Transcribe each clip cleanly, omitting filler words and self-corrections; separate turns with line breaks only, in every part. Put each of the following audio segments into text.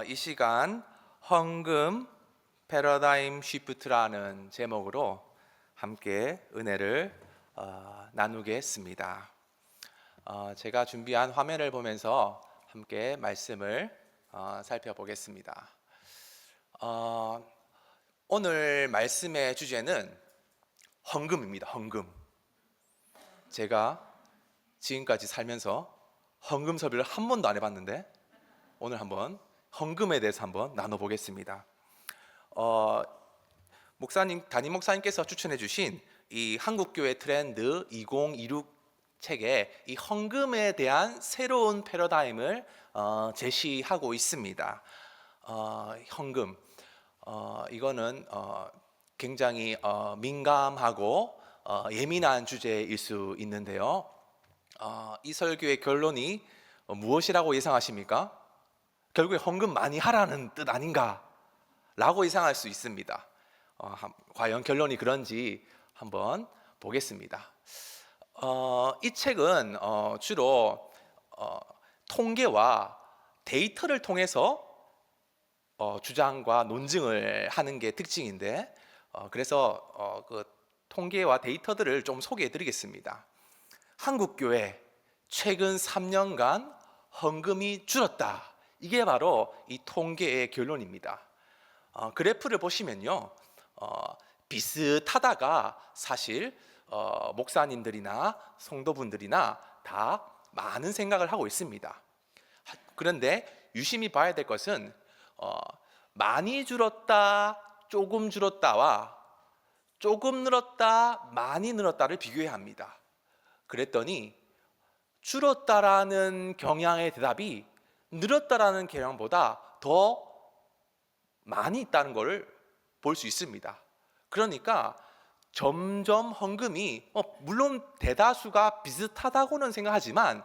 이 시간 헌금 패러다임 시프트라는 제목으로 함께 은혜를 나누겠습니다. 제가 준비한 화면을 보면서 함께 말씀을 살펴보겠습니다. 오늘 말씀의 주제는 헌금입니다. 헌금. 제가 지금까지 살면서 헌금 섭외를 한 번도 안 해봤는데 오늘 한번 헌금에 대해서 한번 나눠보겠습니다. 담임 목사님께서 추천해 주신 이 한국교회 트렌드 2026 책에 이 헌금에 대한 새로운 패러다임을 제시하고 있습니다. 헌금, 이거는 굉장히 민감하고 예민한 주제일 수 있는데요. 이 설교의 결론이 무엇이라고 예상하십니까? 결국에 헌금 많이 하라는 뜻 아닌가? 라고 예상할 수 있습니다. 과연 결론이 그런지 한번 보겠습니다. 이 책은 주로 통계와 데이터를 통해서 주장과 논증을 하는 게 특징인데, 그래서 그 통계와 데이터들을 좀 소개해 드리겠습니다. 한국교회 최근 3년간 헌금이 줄었다. 이게 바로 이 통계의 결론입니다. 그래프를 보시면요, 비슷하다가 사실 목사님들이나 성도분들이나 다 많은 생각을 하고 있습니다. 그런데 유심히 봐야 될 것은 많이 줄었다, 조금 줄었다와 조금 늘었다, 많이 늘었다를 비교해야 합니다. 그랬더니 줄었다라는 경향의 대답이 늘었다라는 경향보다 더 많이 있다는 것을 볼 수 있습니다. 그러니까 점점 헌금이 물론 대다수가 비슷하다고는 생각하지만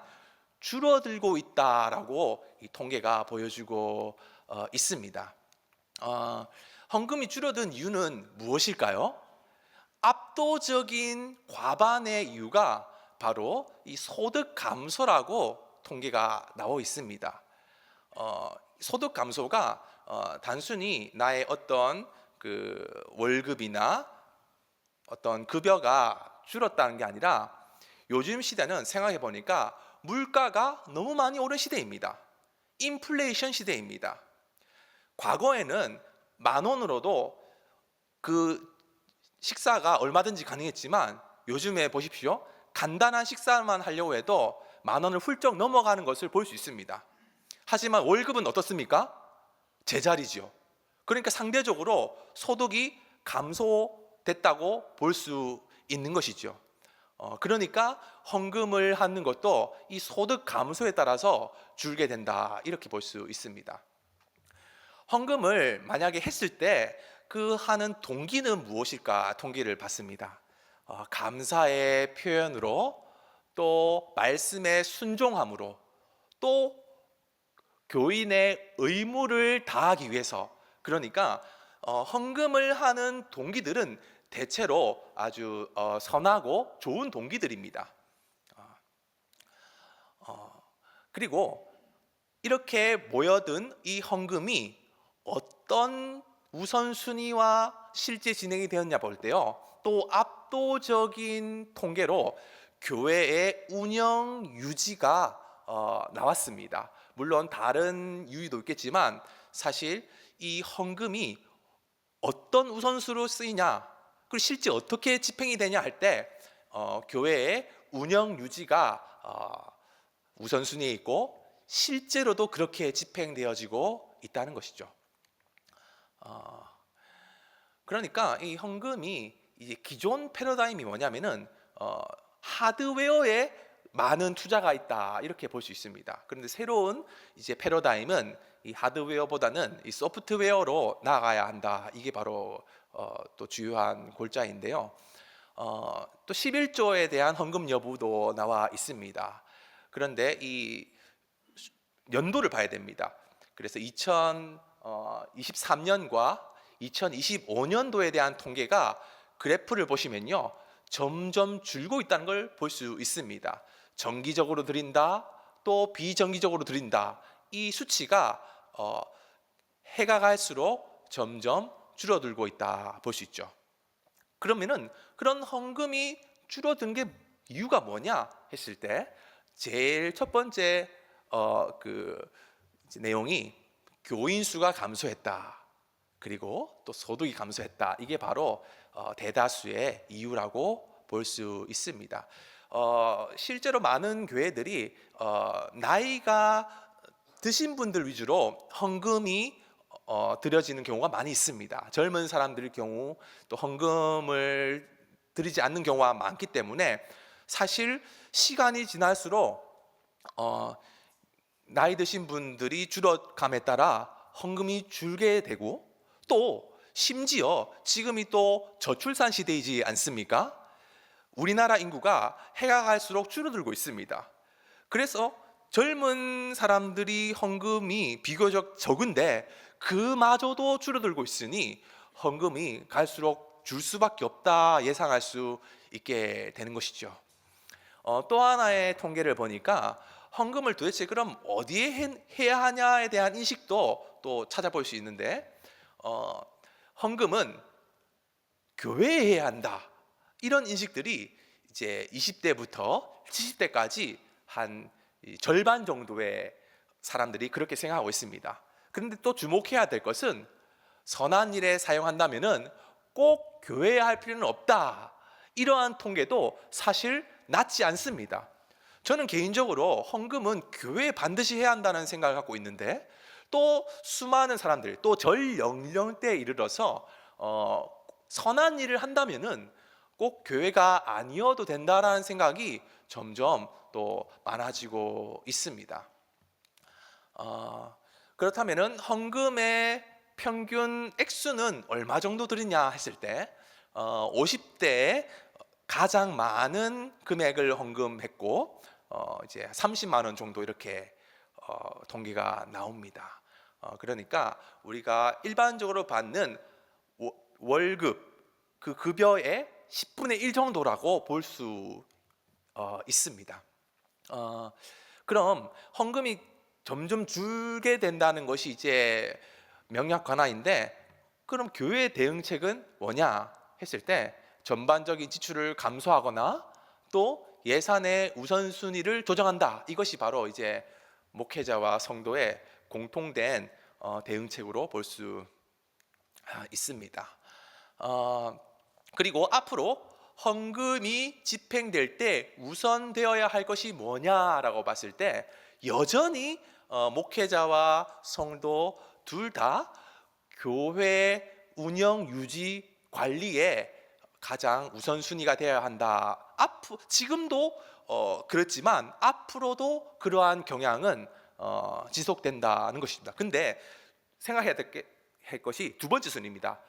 줄어들고 있다라고 이 통계가 보여주고 있습니다. 헌금이 줄어든 이유는 무엇일까요? 압도적인 과반의 이유가 바로 이 소득 감소라고 통계가 나와 있습니다. 소득 감소가 단순히 나의 어떤 그 월급이나 어떤 급여가 줄었다는 게 아니라 요즘 시대는 생각해 보니까 물가가 너무 많이 오른 시대입니다. 인플레이션 시대입니다. 과거에는 10,000원으로도 그 식사가 얼마든지 가능했지만 요즘에 보십시오. 간단한 식사만 하려고 해도 10,000원을 훌쩍 넘어가는 것을 볼 수 있습니다. 하지만 월급은 어떻습니까? 제자리죠. 그러니까 상대적으로 소득이 감소됐다고 볼 수 있는 것이죠. 그러니까 헌금을 하는 것도 이 소득 감소에 따라서 줄게 된다, 이렇게 볼 수 있습니다. 헌금을 만약에 했을 때 그 하는 동기는 무엇일까 통계를 봤습니다. 감사의 표현으로, 또 말씀의 순종함으로, 또 교인의 의무를 다하기 위해서. 그러니까 헌금을 하는 동기들은 대체로 아주 선하고 좋은 동기들입니다. 그리고 이렇게 모여든 이 헌금이 어떤 우선순위와 실제 진행이 되었냐 볼 때요, 또 압도적인 통계로 교회의 운영 유지가 나왔습니다. 물론 다른 이유도 있겠지만 사실 이 헌금이 어떤 우선수로 쓰이냐, 그리고 실제 어떻게 집행이 되냐 할 때 교회의 운영 유지가 우선순위에 있고 실제로도 그렇게 집행되어지고 있다는 것이죠. 그러니까 이 헌금이 이제 기존 패러다임이 뭐냐면은 하드웨어에 많은 투자가 있다, 이렇게 볼 수 있습니다. 그런데 새로운 이제 패러다임은 이 하드웨어보다는 이 소프트웨어로 나아가야 한다. 이게 바로 또 주요한 골자인데요. 또 11조에 대한 헌금 여부도 나와 있습니다. 그런데 이 연도를 봐야 됩니다. 그래서 2023년과 2025년도에 대한 통계가 그래프를 보시면요, 점점 줄고 있다는 걸 볼 수 있습니다. 정기적으로 드린다, 또 비정기적으로 드린다. 이 수치가 해가 갈수록 점점 줄어들고 있다 볼 수 있죠. 그러면은 그런 헌금이 줄어든 게 이유가 뭐냐 했을 때 제일 첫 번째 그 내용이 교인 수가 감소했다. 그리고 또 소득이 감소했다. 이게 바로 대다수의 이유라고 볼 수 있습니다. 실제로 많은 교회들이 나이가 드신 분들 위주로 헌금이 드려지는 경우가 많이 있습니다. 젊은 사람들의 경우 또 헌금을 드리지 않는 경우가 많기 때문에 사실 시간이 지날수록 나이 드신 분들이 줄어감에 따라 헌금이 줄게 되고 또 심지어 지금이 또 저출산 시대이지 않습니까? 우리나라 인구가 해가 갈수록 줄어들고 있습니다. 그래서 젊은 사람들이 헌금이 비교적 적은데 그마저도 줄어들고 있으니 헌금이 갈수록 줄 수밖에 없다 예상할 수 있게 되는 것이죠. 또 하나의 통계를 보니까 헌금을 도대체 그럼 어디에 해야 하냐에 대한 인식도 또 찾아볼 수 있는데 헌금은 교회에 해야 한다 이런 인식들이 이제 20대부터 70대까지 한 절반 정도의 사람들이 그렇게 생각하고 있습니다. 그런데 또 주목해야 될 것은 선한 일에 사용한다면은 꼭 교회에 할 필요는 없다. 이러한 통계도 사실 낮지 않습니다. 저는 개인적으로 헌금은 교회에 반드시 해야 한다는 생각을 갖고 있는데 또 수많은 사람들 또 절 연령대에 이르러서 선한 일을 한다면은 꼭 교회가 아니어도 된다라는 생각이 점점 또 많아지고 있습니다. 그렇다면은 헌금의 평균 액수는 얼마 정도 드리냐 했을 때 50대에 가장 많은 금액을 헌금했고 이제 30만 원 정도 이렇게 통계가 나옵니다. 그러니까 우리가 일반적으로 받는 월급 그 급여의 10분의 1 정도라고 볼 수 있습니다. 그럼 헌금이 점점 줄게 된다는 것이 이제 명약 관하인데 그럼 교회의 대응책은 뭐냐 했을 때 전반적인 지출을 감소하거나 또 예산의 우선순위를 조정한다. 이것이 바로 이제 목회자와 성도의 공통된 대응책으로 볼 수 있습니다. 그리고 앞으로 헌금이 집행될 때 우선되어야 할 것이 뭐냐라고 봤을 때 여전히 목회자와 성도 둘 다 교회 운영 유지 관리에 가장 우선순위가 되어야 한다. 지금도 그렇지만 앞으로도 그러한 경향은 지속된다는 것입니다. 근데 생각해야 할 것이 두 번째 순위입니다.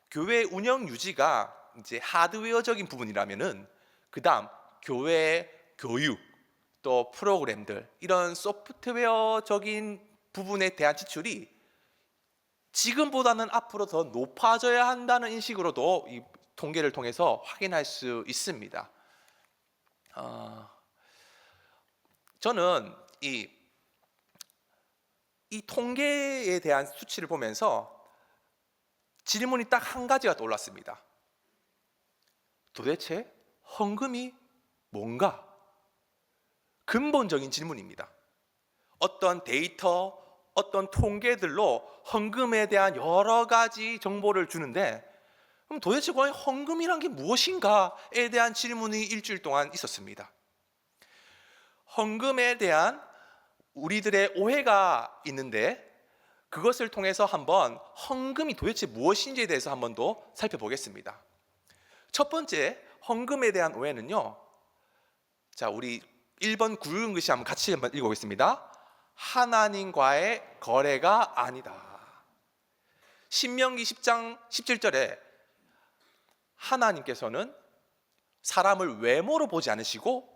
교회 운영 유지가 이제 하드웨어적인 부분이라면은 그다음 교회 교육 또 프로그램들 이런 소프트웨어적인 부분에 대한 지출이 지금보다는 앞으로 더 높아져야 한다는 인식으로도 이 통계를 통해서 확인할 수 있습니다. 저는 이 통계에 대한 수치를 보면서 질문이 딱 한 가지가 떠올랐습니다. 도대체 헌금이 뭔가? 근본적인 질문입니다. 어떤 데이터, 어떤 통계들로 헌금에 대한 여러 가지 정보를 주는데 그럼 도대체 과연 헌금이란 게 무엇인가에 대한 질문이 일주일 동안 있었습니다. 헌금에 대한 우리들의 오해가 있는데 그것을 통해서 한번 헌금이 도대체 무엇인지에 대해서 한번 더 살펴보겠습니다. 첫 번째 헌금에 대한 오해는요. 자, 우리 1번 굵은 글씨 한번 같이 한번 읽어보겠습니다. 하나님과의 거래가 아니다. 신명기 10장 17절에 하나님께서는 사람을 외모로 보지 않으시고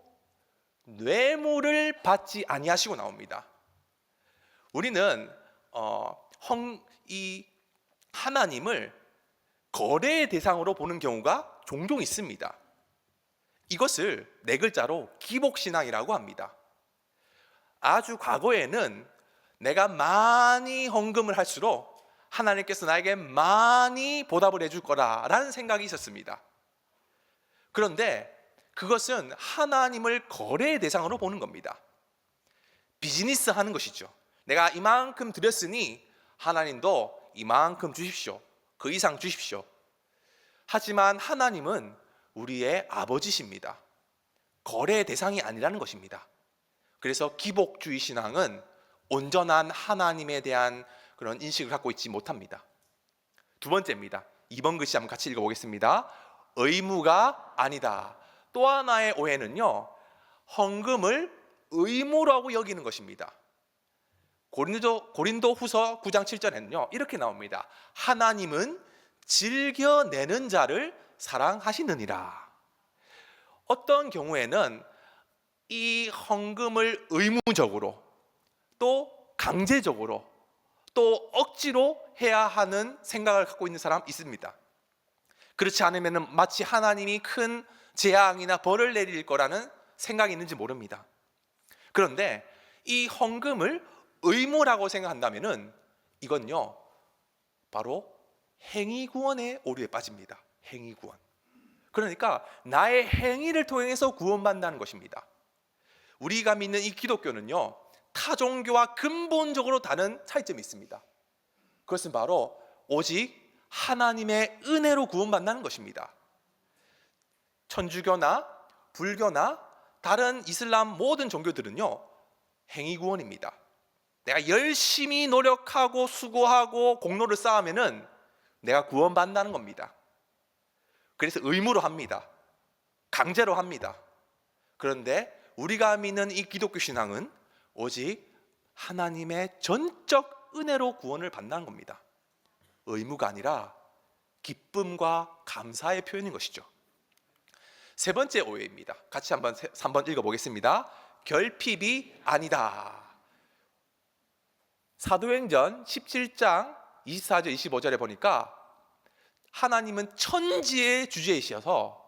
뇌물을 받지 아니하시고 나옵니다. 우리는 이 하나님을 거래의 대상으로 보는 경우가 종종 있습니다. 이것을 네 글자로 기복신앙이라고 합니다. 아주 과거에는 내가 많이 헌금을 할수록 하나님께서 나에게 많이 보답을 해줄 거라라는 생각이 있었습니다. 그런데 그것은 하나님을 거래의 대상으로 보는 겁니다. 비즈니스 하는 것이죠. 내가 이만큼 드렸으니 하나님도 이만큼 주십시오. 그 이상 주십시오. 하지만 하나님은 우리의 아버지십니다. 거래의 대상이 아니라는 것입니다. 그래서 기복주의 신앙은 온전한 하나님에 대한 그런 인식을 갖고 있지 못합니다. 두 번째입니다. 2번 글씨 한번 같이 읽어보겠습니다. 의무가 아니다. 또 하나의 오해는요, 헌금을 의무라고 여기는 것입니다. 고린도 후서 9장 7절에는요 이렇게 나옵니다. 하나님은 즐겨내는 자를 사랑하시느니라. 어떤 경우에는 이 헌금을 의무적으로 또 강제적으로 또 억지로 해야 하는 생각을 갖고 있는 사람 있습니다. 그렇지 않으면 마치 하나님이 큰 재앙이나 벌을 내릴 거라는 생각이 있는지 모릅니다. 그런데 이 헌금을 의무라고 생각한다면은 이건요 바로 행위구원의 오류에 빠집니다. 행위구원. 그러니까 나의 행위를 통해서 구원받는다는 것입니다. 우리가 믿는 이 기독교는요 타 종교와 근본적으로 다른 차이점이 있습니다. 그것은 바로 오직 하나님의 은혜로 구원받는다는 것입니다. 천주교나 불교나 다른 이슬람 모든 종교들은요 행위구원입니다. 내가 열심히 노력하고 수고하고 공로를 쌓으면은 내가 구원받는다는 겁니다. 그래서 의무로 합니다. 강제로 합니다. 그런데 우리가 믿는 이 기독교 신앙은 오직 하나님의 전적 은혜로 구원을 받는 겁니다. 의무가 아니라 기쁨과 감사의 표현인 것이죠. 세 번째 오해입니다. 같이 한번 3번 읽어보겠습니다. 결핍이 아니다. 사도행전 17장 24절 25절에 보니까 하나님은 천지의 주제이셔서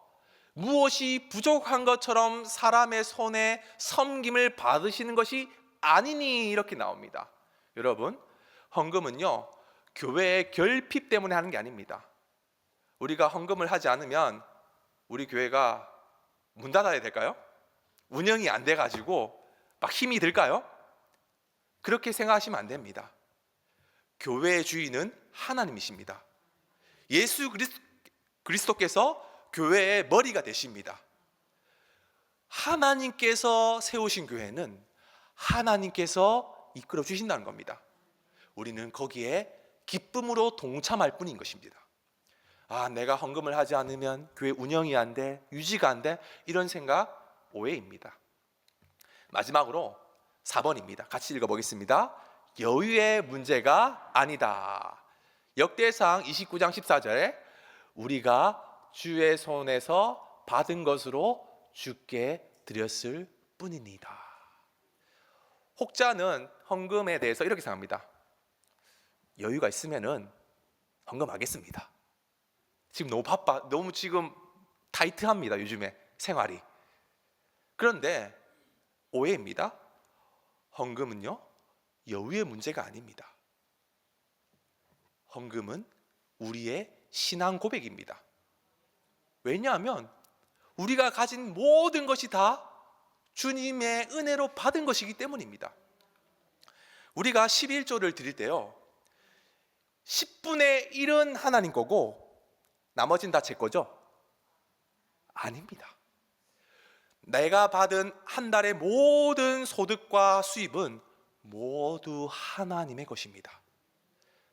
무엇이 부족한 것처럼 사람의 손에 섬김을 받으시는 것이 아니니 이렇게 나옵니다. 여러분, 헌금은요 교회의 결핍 때문에 하는 게 아닙니다. 우리가 헌금을 하지 않으면 우리 교회가 문 닫아야 될까요? 운영이 안 돼가지고 막 힘이 들까요? 그렇게 생각하시면 안 됩니다. 교회의 주인은 하나님이십니다. 예수 그리스도께서 교회의 머리가 되십니다. 하나님께서 세우신 교회는 하나님께서 이끌어 주신다는 겁니다. 우리는 거기에 기쁨으로 동참할 뿐인 것입니다. 아, 내가 헌금을 하지 않으면 교회 운영이 안 돼, 유지가 안 돼, 이런 생각 오해입니다. 마지막으로 4번입니다. 같이 읽어보겠습니다. 여유의 문제가 아니다. 역대상 29장 14절에 우리가 주의 손에서 받은 것으로 주께 드렸을 뿐입니다. 혹자는 헌금에 대해서 이렇게 생각합니다. 여유가 있으면은 헌금하겠습니다. 지금 너무 바빠, 너무 지금 타이트합니다. 요즘에 생활이. 그런데 오해입니다. 헌금은요 여유의 문제가 아닙니다. 헌금은 우리의 신앙 고백입니다. 왜냐하면 우리가 가진 모든 것이 다 주님의 은혜로 받은 것이기 때문입니다. 우리가 11조를 드릴 때요 10분의 1은 하나님 거고 나머지는 다 제 거죠? 아닙니다. 내가 받은 한 달의 모든 소득과 수입은 모두 하나님의 것입니다.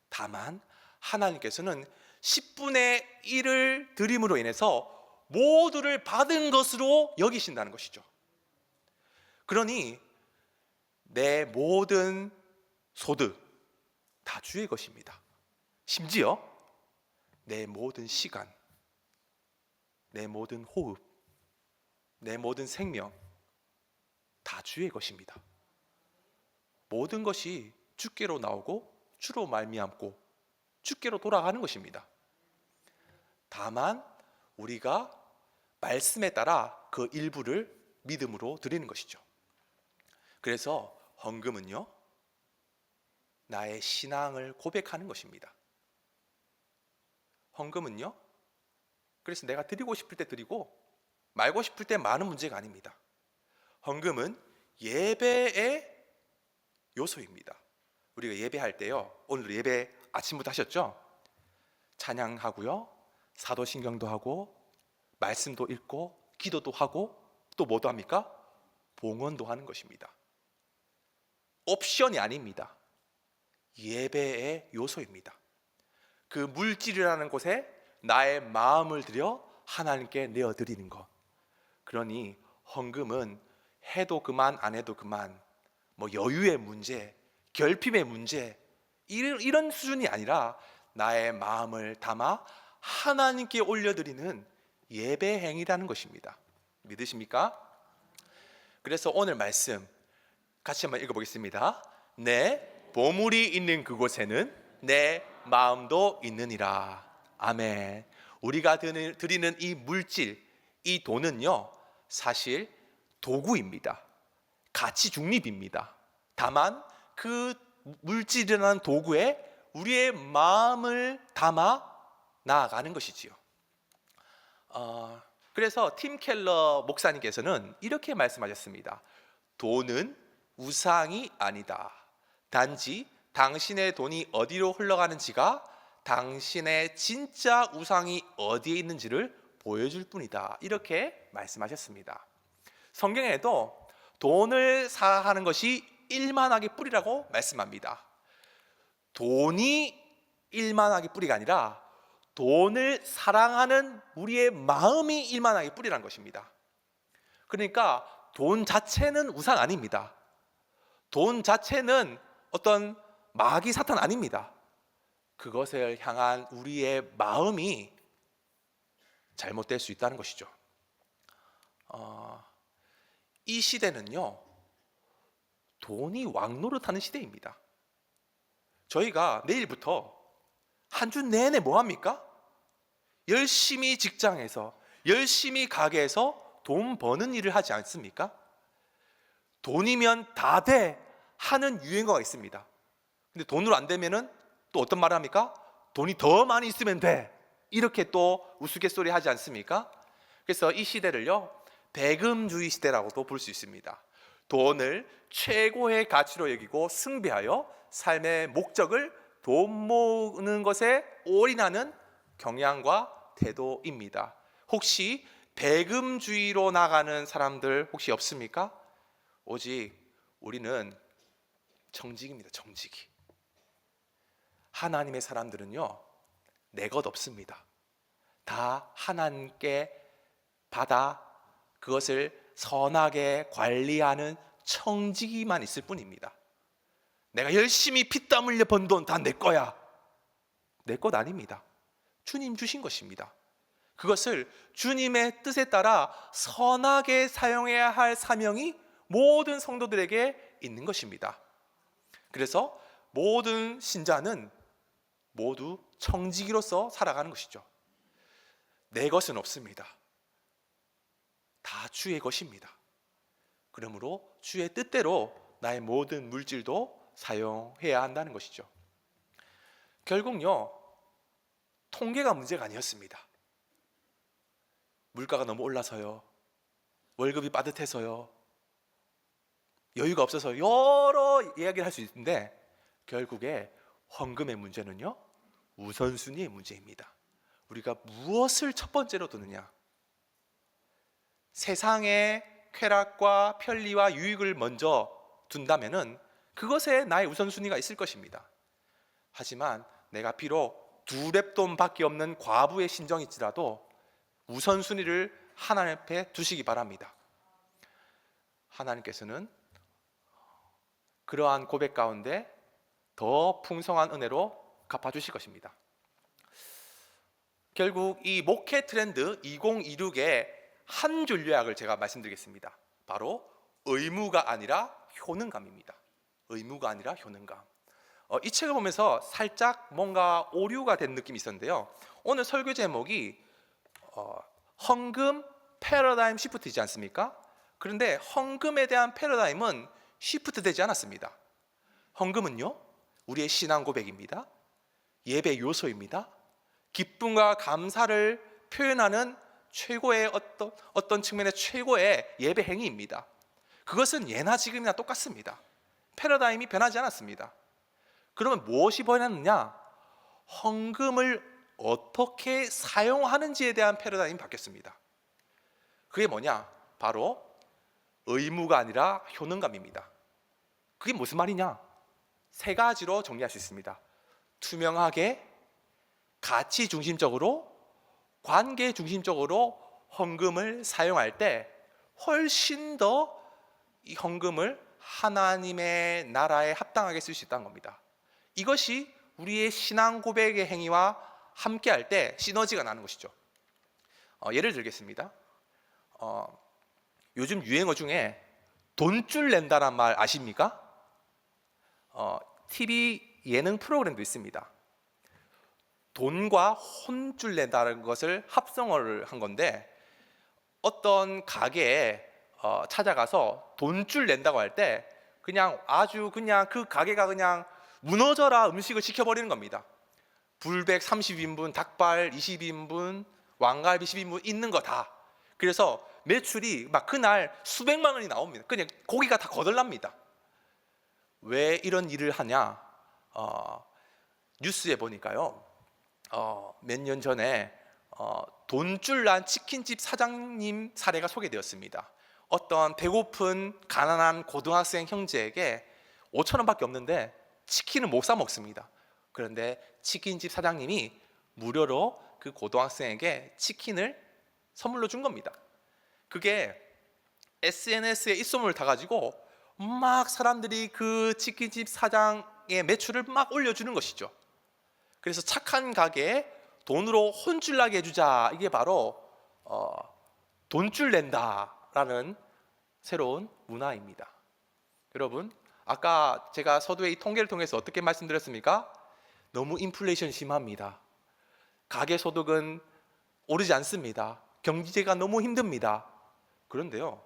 다만 하나님께서는 10분의 1을 드림으로 인해서 모두를 받은 것으로 여기신다는 것이죠. 그러니 내 모든 소득 다 주의 것입니다. 심지어 내 모든 시간, 내 모든 호흡, 내 모든 생명 다 주의 것입니다. 모든 것이 주께로 나오고 주로 말미암고 주께로 돌아가는 것입니다. 다만 우리가 말씀에 따라 그 일부를 믿음으로 드리는 것이죠. 그래서 헌금은요 나의 신앙을 고백하는 것입니다. 헌금은요, 그래서 내가 드리고 싶을 때 드리고 말고 싶을 때 마는 문제가 아닙니다. 헌금은 예배의 요소입니다. 우리가 예배할 때요, 오늘 예배 아침부터 하셨죠? 찬양하고요, 사도신경도 하고 말씀도 읽고 기도도 하고 또 뭐도 합니까? 봉헌도 하는 것입니다. 옵션이 아닙니다. 예배의 요소입니다. 그 물질이라는 곳에 나의 마음을 들여 하나님께 내어드리는 것. 그러니 헌금은 해도 그만 안 해도 그만, 뭐 여유의 문제, 결핍의 문제, 이런 수준이 아니라 나의 마음을 담아 하나님께 올려드리는 예배 행위라는 것입니다. 믿으십니까? 그래서 오늘 말씀 같이 한번 읽어보겠습니다. 내 보물이 있는 그곳에는 내 마음도 있느니라. 아멘. 우리가 드리는 이 물질, 이 돈은요, 사실 도구입니다. 가치 중립입니다. 다만 그 물질이라는 도구에 우리의 마음을 담아 나아가는 것이지요. 그래서 팀 켈러 목사님께서는 이렇게 말씀하셨습니다. 돈은 우상이 아니다. 단지 당신의 돈이 어디로 흘러가는지가 당신의 진짜 우상이 어디에 있는지를 보여줄 뿐이다. 이렇게 말씀하셨습니다. 성경에도 돈을 사하는 것이 일만하게 뿌리라고 말씀합니다. 돈이 일만하게 뿌리가 아니라 돈을 사랑하는 우리의 마음이 일만하게 뿌리라는 것입니다. 그러니까 돈 자체는 우상 아닙니다. 돈 자체는 어떤 마귀 사탄 아닙니다. 그것을 향한 우리의 마음이 잘못될 수 있다는 것이죠. 이 시대는요, 돈이 왕노릇하는 시대입니다. 저희가 내일부터 한 주 내내 뭐 합니까? 열심히 직장에서, 열심히 가게에서 돈 버는 일을 하지 않습니까? 돈이면 다 돼 하는 유행어가 있습니다. 근데 돈으로 안 되면은 또 어떤 말을 합니까? 돈이 더 많이 있으면 돼, 이렇게 또 우스갯소리 하지 않습니까? 그래서 이 시대를요, 배금주의 시대라고도 볼 수 있습니다. 돈을 최고의 가치로 여기고 숭배하여 삶의 목적을 돈 모으는 것에 올인하는 경향과 태도입니다. 혹시 배금주의로 나가는 사람들 혹시 없습니까? 오직 우리는 정직입니다. 정직이. 하나님의 사람들은요, 내 것 없습니다. 다 하나님께 받아 그것을 선하게 관리하는 청지기만 있을 뿐입니다. 내가 열심히 피땀 흘려 번 돈 다 내 거야. 내 것 아닙니다. 주님 주신 것입니다. 그것을 주님의 뜻에 따라 선하게 사용해야 할 사명이 모든 성도들에게 있는 것입니다. 그래서 모든 신자는 모두 청지기로서 살아가는 것이죠. 내 것은 없습니다. 다 주의 것입니다. 그러므로 주의 뜻대로 나의 모든 물질도 사용해야 한다는 것이죠. 결국요, 통계가 문제가 아니었습니다. 물가가 너무 올라서요, 월급이 빠듯해서요, 여유가 없어서 여러 이야기를 할 수 있는데 결국에 헌금의 문제는요, 우선순위의 문제입니다. 우리가 무엇을 첫 번째로 두느냐. 세상의 쾌락과 편리와 유익을 먼저 둔다면은 그것에 나의 우선순위가 있을 것입니다. 하지만 내가 비록 두 렙돈밖에 없는 과부의 신정일지라도 우선순위를 하나님 앞에 두시기 바랍니다. 하나님께서는 그러한 고백 가운데 더 풍성한 은혜로 갚아주실 것입니다. 결국 이 목회 트렌드 2026의 한 줄 요약을 제가 말씀드리겠습니다. 바로 의무가 아니라 효능감입니다. 의무가 아니라 효능감. 이 책을 보면서 살짝 뭔가 오류가 된 느낌이 있었는데요, 오늘 설교 제목이 헌금 패러다임 시프트이지 않습니까? 그런데 헌금에 대한 패러다임은 시프트 되지 않았습니다. 헌금은요, 우리의 신앙 고백입니다. 예배 요소입니다. 기쁨과 감사를 표현하는 최고의 어떤 측면의 최고의 예배 행위입니다. 그것은 예나 지금이나 똑같습니다. 패러다임이 변하지 않았습니다. 그러면 무엇이 변했느냐? 헌금을 어떻게 사용하는지에 대한 패러다임이 바뀌었습니다. 그게 뭐냐? 바로 의무가 아니라 효능감입니다. 그게 무슨 말이냐? 세 가지로 정리할 수 있습니다. 투명하게, 가치 중심적으로, 관계 중심적으로 헌금을 사용할 때 훨씬 더 이 헌금을 하나님의 나라에 합당하게 쓸 수 있다는 겁니다. 이것이 우리의 신앙 고백의 행위와 함께 할 때 시너지가 나는 것이죠. 예를 들겠습니다. 요즘 유행어 중에 돈줄 낸다란 말 아십니까? TV 예능 프로그램도 있습니다. 돈과 혼줄 낸다는 것을 합성어를 한 건데, 어떤 가게에 찾아가서 돈줄 낸다고 할 때 그냥 그 가게가 그냥 무너져라 음식을 시켜버리는 겁니다. 불백 30인분, 닭발 20인분, 왕갈비 10인분 있는 거 다. 그래서 매출이 막 그날 수백만 원이 나옵니다. 그냥 고기가 다 거덜납니다. 왜 이런 일을 하냐? 뉴스에 보니까요, 몇 년 전에 돈줄 난 치킨집 사장님 사례가 소개되었습니다. 어떤 배고픈 가난한 고등학생 형제에게 5천 원밖에 없는데 치킨을 못 사 먹습니다. 그런데 치킨집 사장님이 무료로 그 고등학생에게 치킨을 선물로 준 겁니다. 그게 SNS에 입소문을 타가지고 막 사람들이 그 치킨집 사장의 매출을 막 올려주는 것이죠. 그래서 착한 가게에 돈으로 혼줄 나게 해주자. 이게 바로 돈줄 낸다라는 새로운 문화입니다. 여러분, 아까 제가 서두에 이 통계를 통해서 어떻게 말씀드렸습니까? 너무 인플레이션 심합니다. 가계 소득은 오르지 않습니다. 경제가 너무 힘듭니다. 그런데요,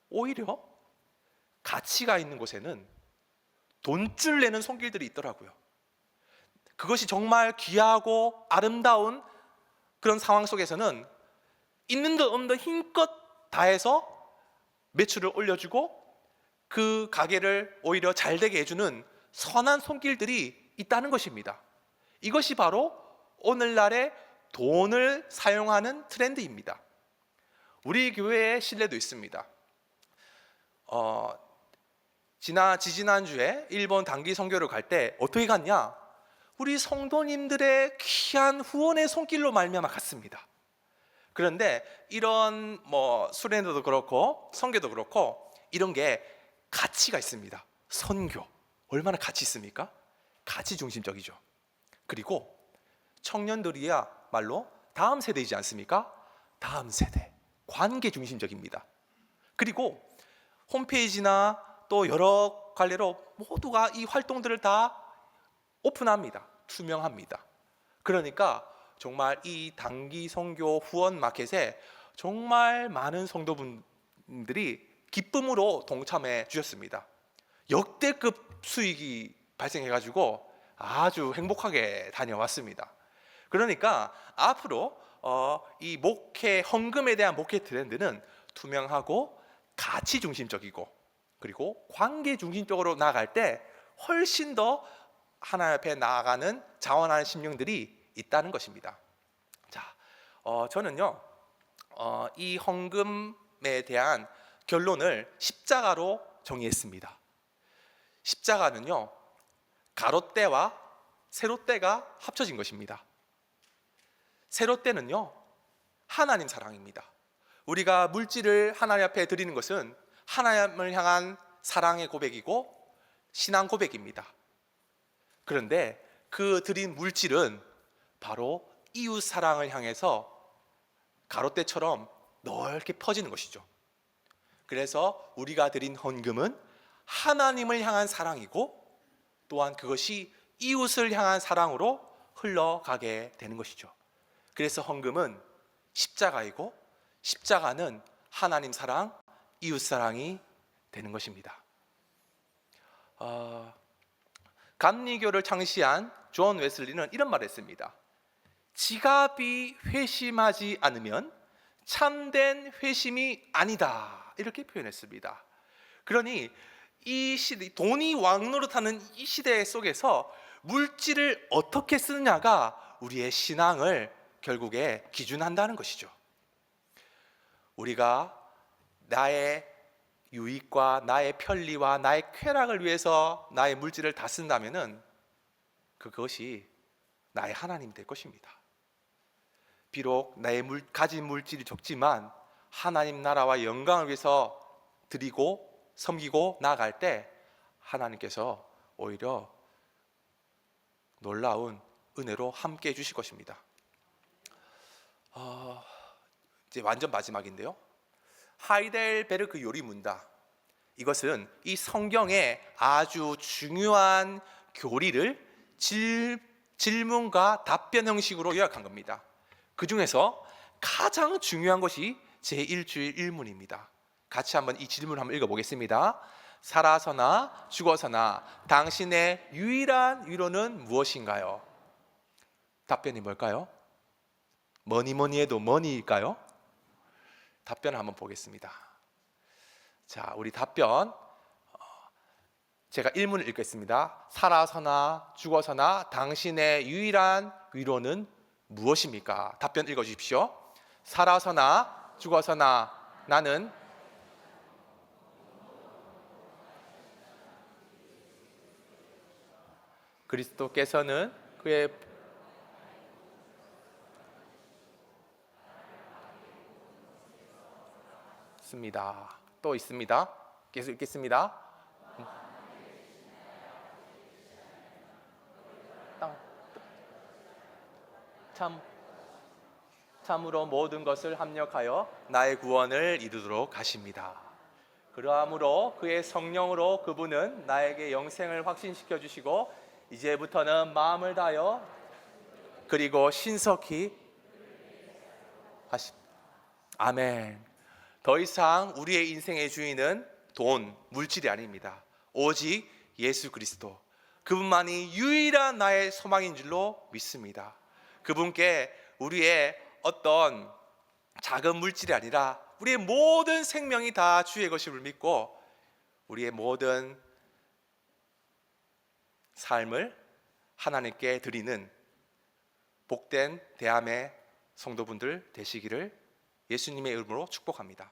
오히려 가치가 있는 곳에는 돈줄 내는 손길들이 있더라고요. 그것이 정말 귀하고 아름다운 그런 상황 속에서는 있는 듯 없는 듯 힘껏 다해서 매출을 올려주고 그 가게를 오히려 잘 되게 해주는 선한 손길들이 있다는 것입니다. 이것이 바로 오늘날의 돈을 사용하는 트렌드입니다. 우리 교회의 신뢰도 있습니다. 지지난주에 일본 단기 선교를 갈 때 어떻게 갔냐? 우리 성도님들의 귀한 후원의 손길로 말미암아 갔습니다. 그런데 이런 수련회도 그렇고 선교도 그렇고 이런 게 가치가 있습니다. 선교 얼마나 가치 있습니까? 가치 중심적이죠. 그리고 청년들이야말로 다음 세대이지 않습니까? 다음 세대 관계 중심적입니다. 그리고 홈페이지나 또 여러 갈래로 모두가 이 활동들을 다 오픈합니다. 투명합니다. 그러니까 정말 이 단기 선교 후원 마켓에 정말 많은 성도분들이 기쁨으로 동참해 주셨습니다. 역대급 수익이 발생해가지고 아주 행복하게 다녀왔습니다. 그러니까 앞으로 이 목회 헌금에 대한 목회 트렌드는 투명하고 가치 중심적이고 그리고 관계 중심적으로 나아갈 때 훨씬 더 하나님 앞에 나아가는 자원하는 심령들이 있다는 것입니다. 자, 저는요 이 헌금에 대한 결론을 십자가로 정의했습니다. 십자가는요 가롯대와 세롯대가 합쳐진 것입니다. 세롯대는요 하나님 사랑입니다. 우리가 물질을 하나님 앞에 드리는 것은 하나님을 향한 사랑의 고백이고 신앙 고백입니다. 그런데 그 드린 물질은 바로 이웃 사랑을 향해서 가롯대처럼 넓게 퍼지는 것이죠. 그래서 우리가 드린 헌금은 하나님을 향한 사랑이고 또한 그것이 이웃을 향한 사랑으로 흘러가게 되는 것이죠. 그래서 헌금은 십자가이고 십자가는 하나님 사랑, 이웃 사랑이 되는 것입니다. 감리교를 창시한 존 웨슬리는 이런 말을 했습니다. 지갑이 회심하지 않으면 참된 회심이 아니다, 이렇게 표현했습니다. 그러니 이 시대, 돈이 왕노릇하는 이 시대 속에서 물질을 어떻게 쓰느냐가 우리의 신앙을 결국에 기준한다는 것이죠. 우리가 나의 유익과 나의 편리와 나의 쾌락을 위해서 나의 물질을 다 쓴다면은 그것이 나의 하나님이 될 것입니다. 비록 나의 가진 물질이 적지만 하나님 나라와 영광을 위해서 드리고 섬기고 나아갈 때 하나님께서 오히려 놀라운 은혜로 함께 해주실 것입니다. 이제 완전 마지막인데요. 하이델베르크 요리 문답, 이것은 이 성경의 아주 중요한 교리를 질문과 답변 형식으로 요약한 겁니다. 그 중에서 가장 중요한 것이 제1주일 1문입니다. 같이 한번 이 질문을 한번 읽어보겠습니다. 살아서나 죽어서나 당신의 유일한 위로는 무엇인가요? 답변이 뭘까요? 뭐니 해도 뭐니일까요? 답변을 한번 보겠습니다. 자, 우리 답변, 제가 1문을 읽겠습니다. 살아서나 죽어서나 당신의 유일한 위로는 무엇입니까? 답변 읽어주십시오. 살아서나 죽어서나 나는 그리스도께서는 그의 있습니다. 또 있습니다. 계속 읽겠습니다. 참으로 모든 것을 합력하여 나의 구원을 이루도록 하십니다. 그러함으로 그의 성령으로 그분은 나에게 영생을 확신시켜 주시고 이제부터는 마음을 다하여 그리고 신속히 하십니다. 아멘. 더 이상 우리의 인생의 주인은 돈, 물질이 아닙니다. 오직 예수 그리스도, 그분만이 유일한 나의 소망인 줄로 믿습니다. 그분께 우리의 어떤 작은 물질이 아니라 우리의 모든 생명이 다 주의 것임을 믿고 우리의 모든 삶을 하나님께 드리는 복된 대함의 성도분들 되시기를 예수님의 이름으로 축복합니다.